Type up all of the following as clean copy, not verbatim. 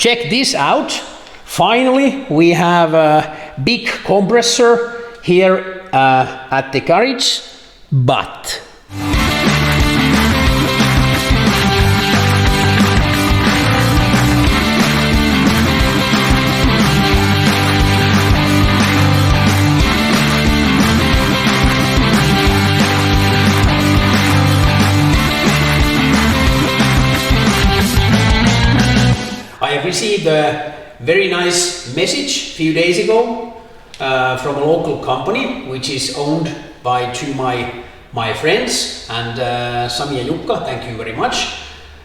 check this out. Finally, we have a big compressor here at the garage, but I have received a very nice message a few days ago from a local company which is owned by two of my friends, and Sami and Jukka, thank you very much.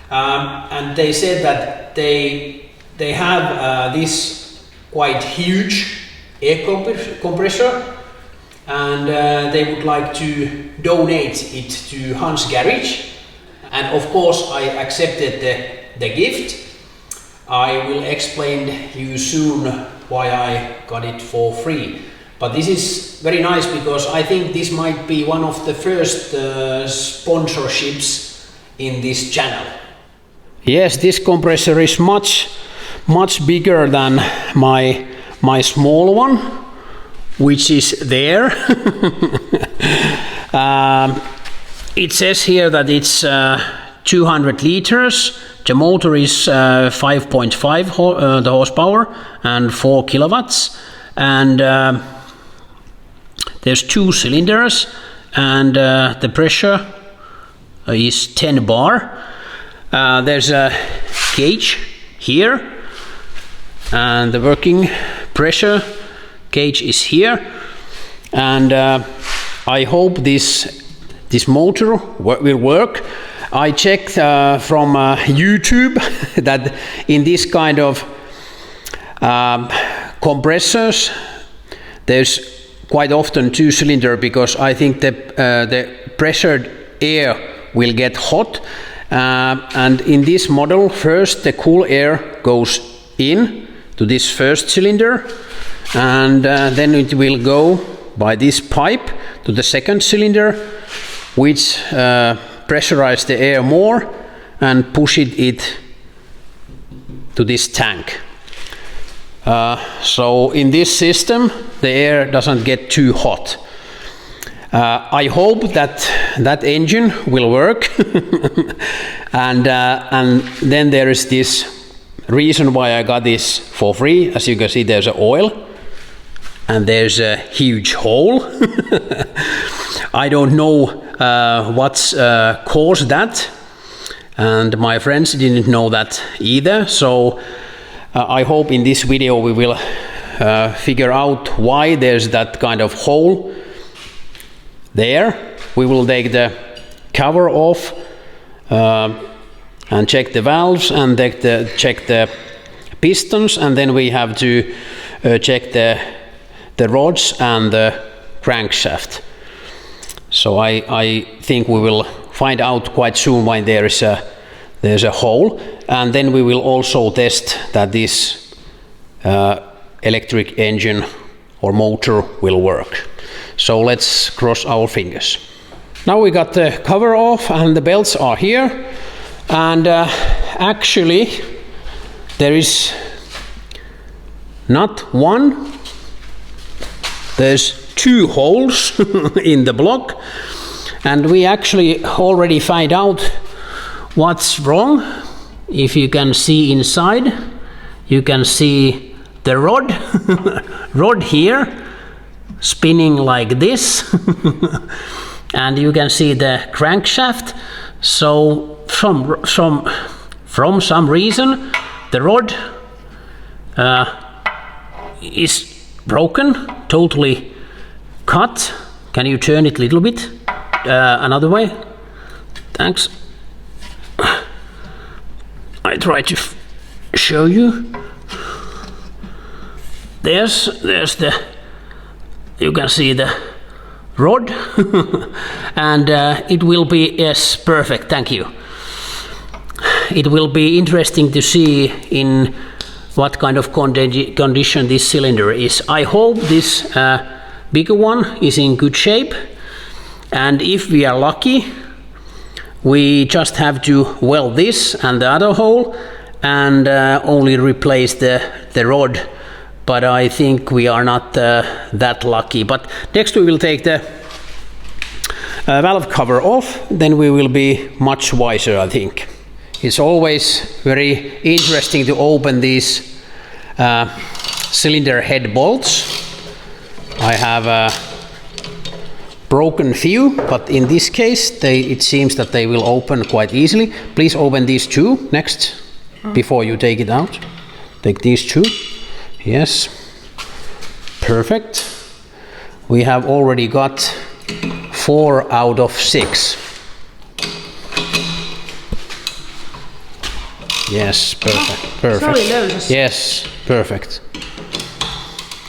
And they said that they have this quite huge air compressor, and they would like to donate it to Hans' garage. And of course I accepted the gift. I will explain you soon why I got it for free. But this is very nice because I think this might be one of the first sponsorships in this channel. Yes, this compressor is much bigger than my small one, which is there. It says here that it's 200 liters. The motor is 5.5 the horsepower and 4 kilowatts, and there's 2 cylinders, and the pressure is 10 bar. There's a gauge here, and the working pressure gauge is here, and I hope this motor will work. I checked from YouTube that in this kind of compressors there's quite often 2-cylinder, because I think the pressured air will get hot, and in this model first the cool air goes in to this first cylinder, and then it will go by this pipe to the second cylinder, which pressurize the air more and push it to this tank. So in this system the air doesn't get too hot. I hope that engine will work. and then there is this reason why I got this for free. As you can see, there's an oil and there's a huge hole. I don't know what's caused that, and my friends didn't know that either, so I hope in this video we will figure out why there's that kind of hole there. We will take the cover off and check the valves and check the pistons, and then we have to check the rods and the crankshaft. So I think we will find out quite soon why there's a hole, and then we will also test that this electric engine or motor will work. So let's cross our fingers. Now we got the cover off and the belts are here, and actually there is not one, there's 2 holes in the block, and we actually already find out what's wrong. If you can see inside, you can see the rod here spinning like this, and you can see the crankshaft. So from some reason the rod is broken, totally cut. Can you turn it a little bit another way? Thanks. I try to show you. There's the, you can see the rod, and it will be, yes, perfect, thank you. It will be interesting to see in what kind of condition this cylinder is. I hope this bigger one is in good shape, and if we are lucky, we just have to weld this and the other hole, and only replace the rod, but I think we are not that lucky. But next we will take the valve cover off, then we will be much wiser, I think. It's always very interesting to open these cylinder head bolts. I have broken few, but in this case it seems that they will open quite easily. Please open these two next before you take it out. Take these two. Yes, perfect. We have already got 4 out of 6. Yes, perfect, perfect. Sorry, those. Yes, perfect.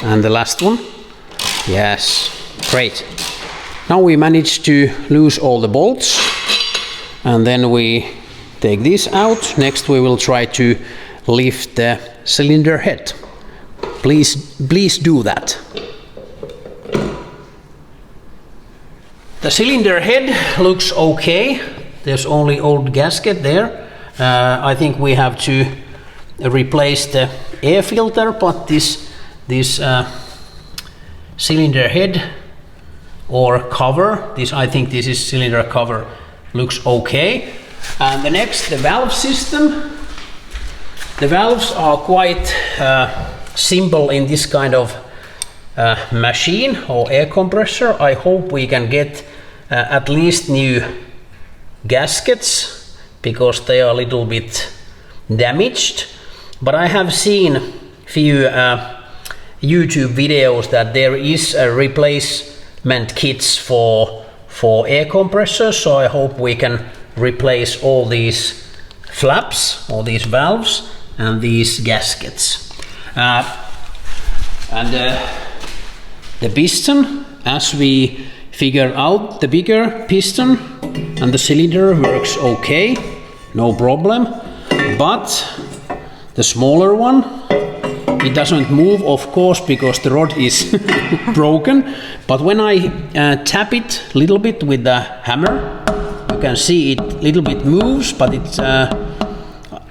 And the last one. Yes, great. Now we managed to lose all the bolts, and then we take this out. Next we will try to lift the cylinder head. Please do that. The cylinder head looks okay. There's only old gasket there. I think we have to replace the air filter, but this cylinder head or cover, I think this is cylinder cover, looks okay. And the next, the valve system. The valves are quite simple in this kind of machine or air compressor. I hope we can get at least new gaskets, because they are a little bit damaged. But I have seen few YouTube videos that there is a replacement kits for air compressors, so I hope we can replace all these flaps, all these valves and these gaskets. And the piston, as we figured out, the bigger piston and the cylinder works okay, no problem, but the smaller one, it doesn't move, of course, because the rod is broken. But when I tap it a little bit with the hammer, you can see it a little bit moves, but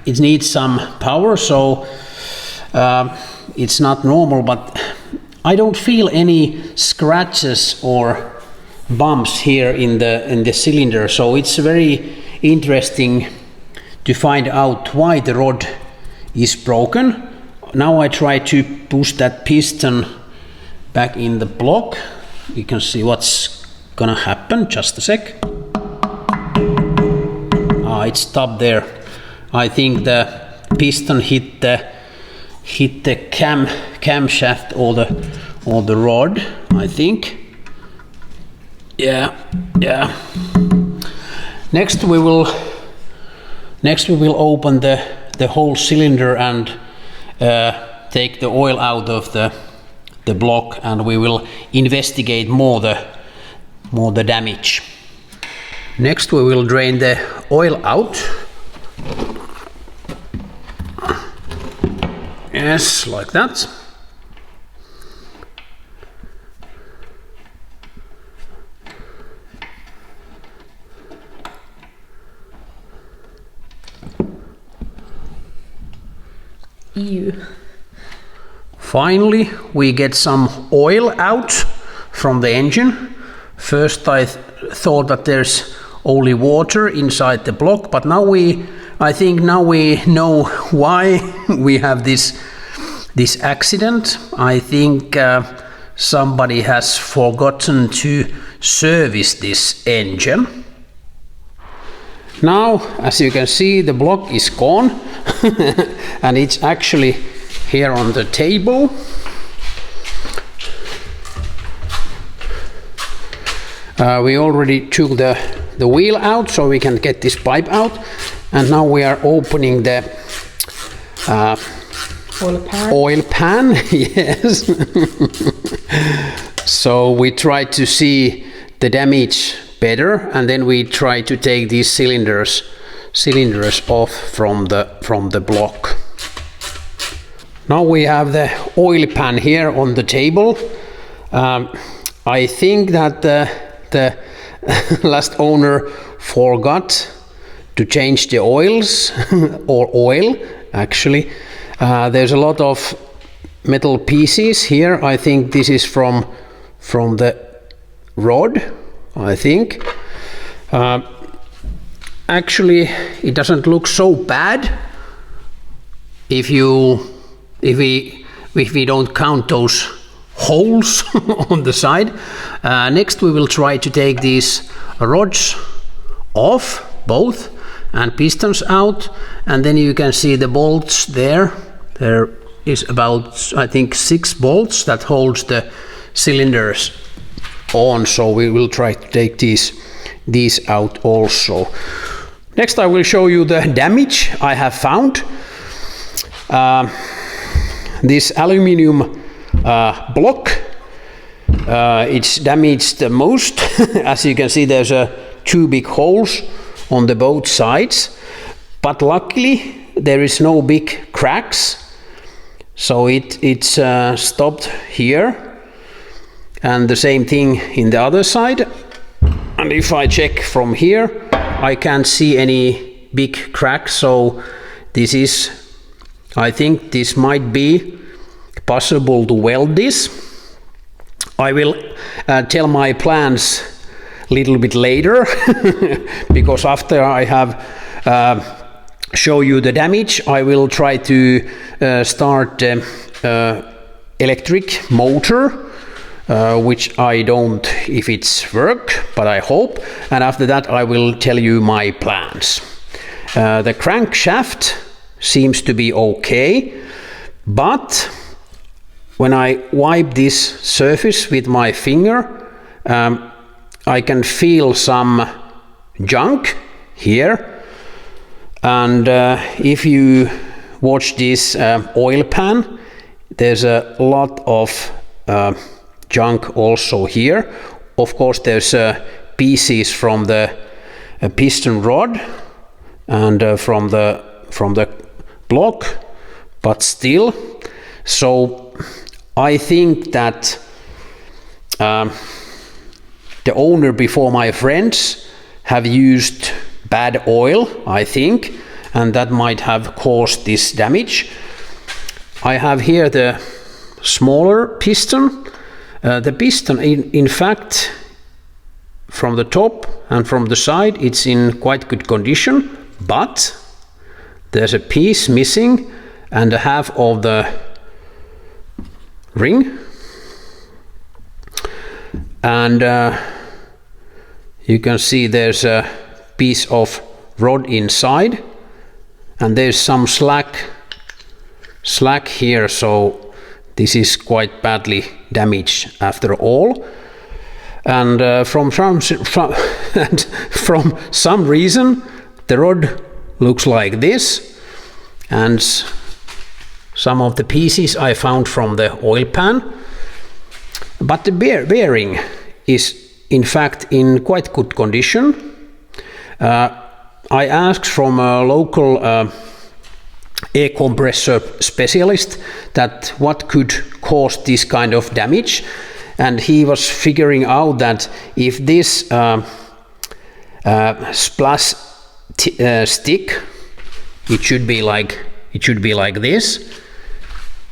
it needs some power, so it's not normal. But I don't feel any scratches or bumps here in the cylinder, so it's very interesting to find out why the rod is broken. Now I try to push that piston back in the block. You can see what's gonna happen. Just a sec. It's stopped there. I think the piston hit the camshaft or the rod, I think. Yeah. Next we will open the whole cylinder and take the oil out of the block, and we will investigate more the damage. Next we will drain the oil out. Yes, like that. Ew. Finally, we get some oil out from the engine. First I thought that there's only water inside the block, but I think now we know why we have this accident. I think somebody has forgotten to service this engine. Now, as you can see, the block is gone and it's actually here on the table. We already took the wheel out, so we can get this pipe out, and now we are opening the oil pan. Yes. So we try to see the damage better, and then we try to take these cylinders off from the block. Now we have the oil pan here on the table. I think that the last owner forgot to change the oils or oil actually. There's a lot of metal pieces here. I think this is from the rod, I think. Actually, it doesn't look so bad if we don't count those holes on the side. Next we will try to take these rods off, both, and pistons out, and then you can see the bolts there. There is about, I think, 6 bolts that holds the cylinders on, so we will try to take these out also. Next I will show you the damage I have found. This aluminium block, it's damaged the most. As you can see, there's 2 big holes on the both sides, but luckily there is no big cracks, so it's stopped here, and the same thing in the other side. And if I check from here, I can't see any big cracks, so this is, I think this might be possible to weld this. I will tell my plans a little bit later because after I have show you the damage, I will try to start electric motor, which I don't if it's work, but I hope, and after that I will tell you my plans. The crankshaft seems to be okay, but when I wipe this surface with my finger, I can feel some junk here. And if you watch this oil pan, there's a lot of junk also here. Of course, there's pieces from the piston rod and from the block, but still. So I think that the owner before my friends have used bad oil, I think, and that might have caused this damage. I have here the smaller piston. The piston, in fact, from the top and from the side, it's in quite good condition, but there's a piece missing and a half of the ring. And you can see there's a piece of rod inside, and there's some slack here, so this is quite badly damaged after all. And from some reason the rod looks like this, and some of the pieces I found from the oil pan, but the bearing is in fact in quite good condition. I asked from a local air compressor specialist that what could cause this kind of damage, and he was figuring out that if this splash stick, it should be like this.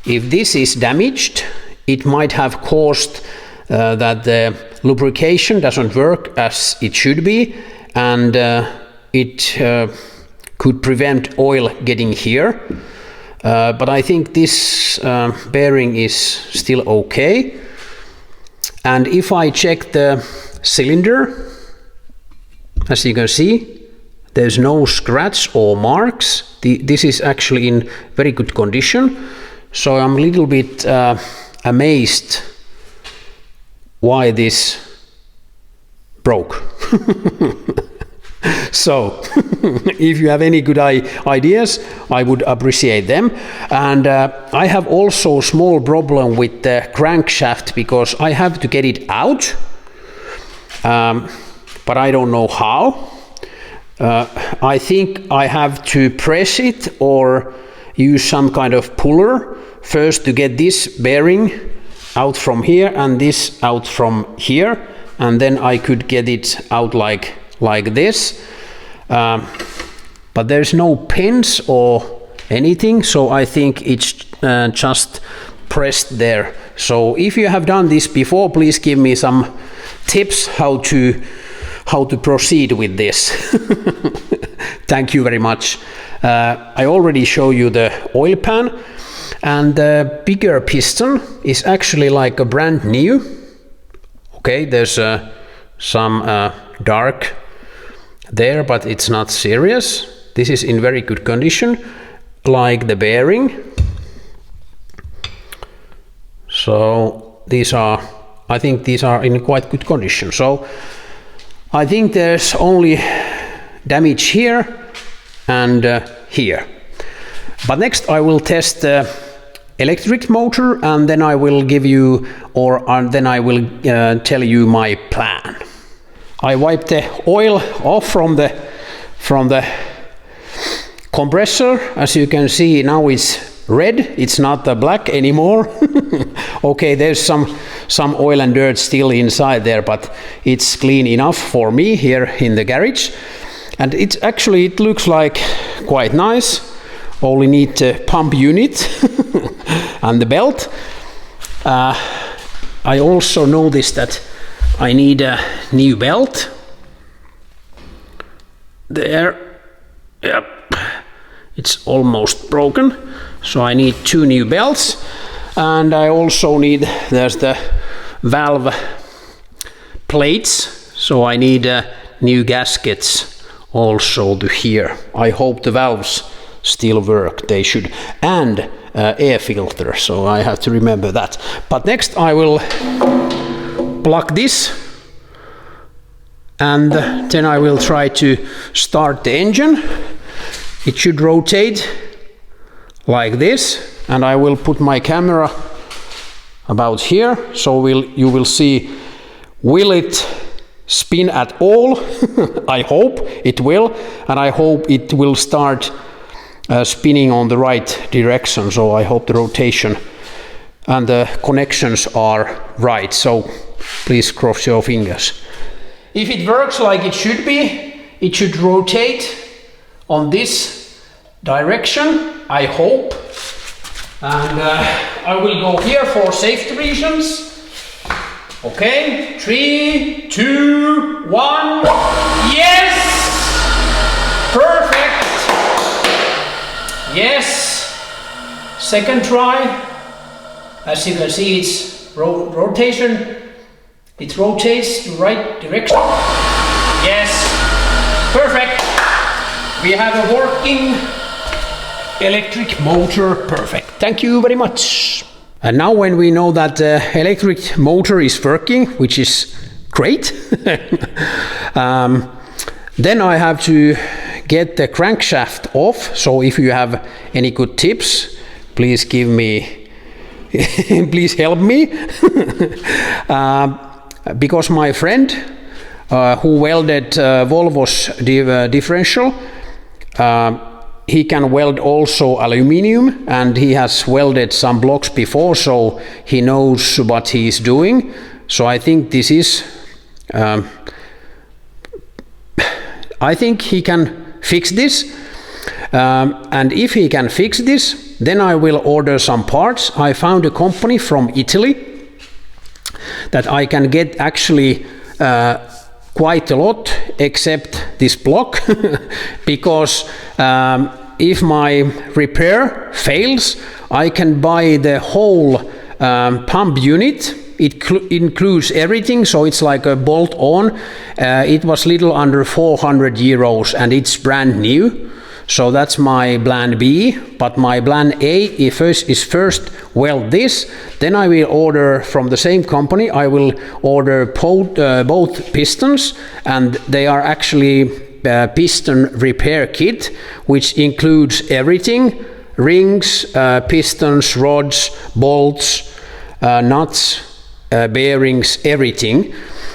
If this is damaged, it might have caused that the lubrication doesn't work as it should be, and it could prevent oil getting here. But I think this bearing is still okay. And if I check the cylinder, as you can see, there's no scratch or marks. This is actually in very good condition. So I'm a little bit amazed why this broke. So if you have any good ideas, I would appreciate them. And I have also a small problem with the crankshaft because I have to get it out, but I don't know how. I think I have to press it or use some kind of puller first to get this bearing out from here and this out from here, and then I could get it out like this. But there's no pins or anything, so I think it's just pressed there. So if you have done this before, please give me some tips how to proceed with this. Thank you very much. I already showed you the oil pan, and the bigger piston is actually like a brand new. Okay, there's some dark there, but it's not serious. This is in very good condition, like the bearing. So I think these are in quite good condition. So I think there's only damage here and here. But next I will test the electric motor, and then I will give you, then I will tell you my plan. I wiped the oil off from the compressor. As you can see, now it's red, it's not black anymore. Okay, there's some oil and dirt still inside there, but it's clean enough for me here in the garage. And it looks like quite nice. Only need the pump unit and the belt. I also noticed that I need a new belt. There, yep, it's almost broken. So I need 2 new belts, and I also need, there's the valve plates, so I need new gaskets also to here. I hope the valves still work, they should, and air filter, so I have to remember that. But next I will plug this, and then I will try to start the engine. It should rotate like this, and I will put my camera about here, so you will see, will it spin at all? I hope it will, and I hope it will start spinning on the right direction, so I hope the rotation and the connections are right, so please cross your fingers. If it works like it should be, it should rotate on this direction, I hope, and I will go here for safety reasons. Okay, 3, 2, 1, yes! Perfect! Yes! Second try. As you can see, it's rotation. It rotates the right direction. Yes! Perfect! We have a working electric motor. Perfect. Thank you very much. And now when we know that the electric motor is working, which is great, then I have to get the crankshaft off. So if you have any good tips, please give me, please help me. Because my friend who welded Volvo's differential, he can weld also aluminium, and he has welded some blocks before, so he knows what he is doing. So I think this is, I think he can fix this. And if he can fix this, then I will order some parts. I found a company from Italy that I can get actually quite a lot, except this block, because if my repair fails, I can buy the whole pump unit. It includes everything, so it's like a bolt-on. It was little under 400 euros, and it's brand new. So that's my plan B, but my plan A is first weld this, then I will order from the same company, I will order both pistons, and they are actually Piston Repair Kit, which includes everything, rings, pistons, rods, bolts, nuts, bearings, everything,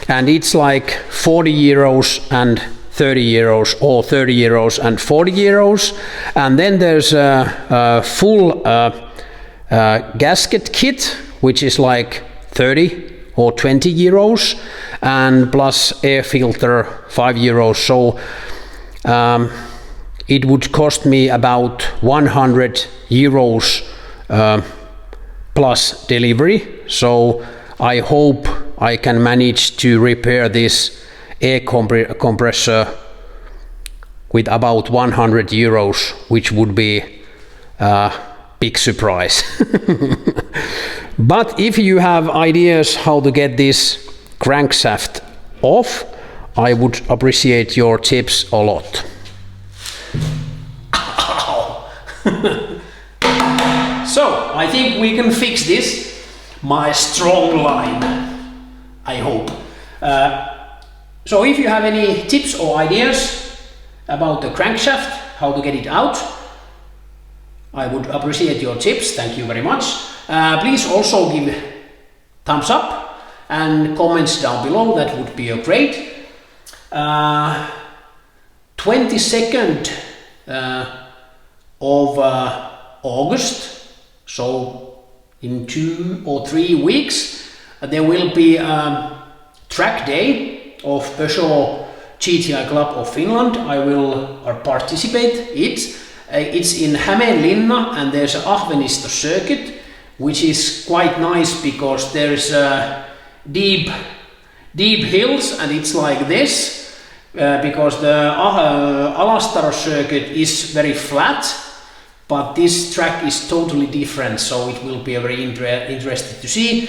and it's like 40 euros and 30 euros, or 30 euros and 40 euros. And then there's a full gasket kit, which is like 30 or 20 euros, and plus air filter 5 euros. So it would cost me about 100 euros plus delivery. So I hope I can manage to repair this air compressor with about 100 euros, which would be a big surprise. But if you have ideas how to get this crankshaft off, I would appreciate your tips a lot. So I think we can fix this, my strong line, I hope. So if you have any tips or ideas about the crankshaft, how to get it out, I would appreciate your tips. Thank you very much. Please also give thumbs up and comments down below. That would be great. 22nd of August, so in 2 or 3 weeks, there will be a track day of Peugeot GTI Club of Finland. I will participate it. It's in Hämeenlinna, and there's an Ahvenista circuit, which is quite nice because there's deep hills, and it's like this because the Alastaro circuit is very flat, but this track is totally different, so it will be very interesting to see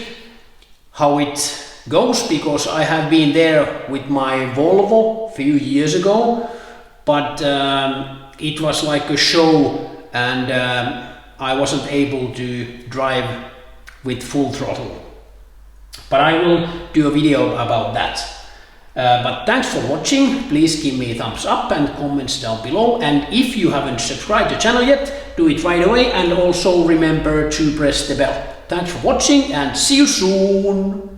how it goes, because I have been there with my Volvo a few years ago, but it was like a show, and I wasn't able to drive with full throttle. But I will do a video about that. But thanks for watching. Please give me a thumbs up and comments down below, and if you haven't subscribed to the channel yet, do it right away, and also remember to press the bell. Thanks for watching and see you soon!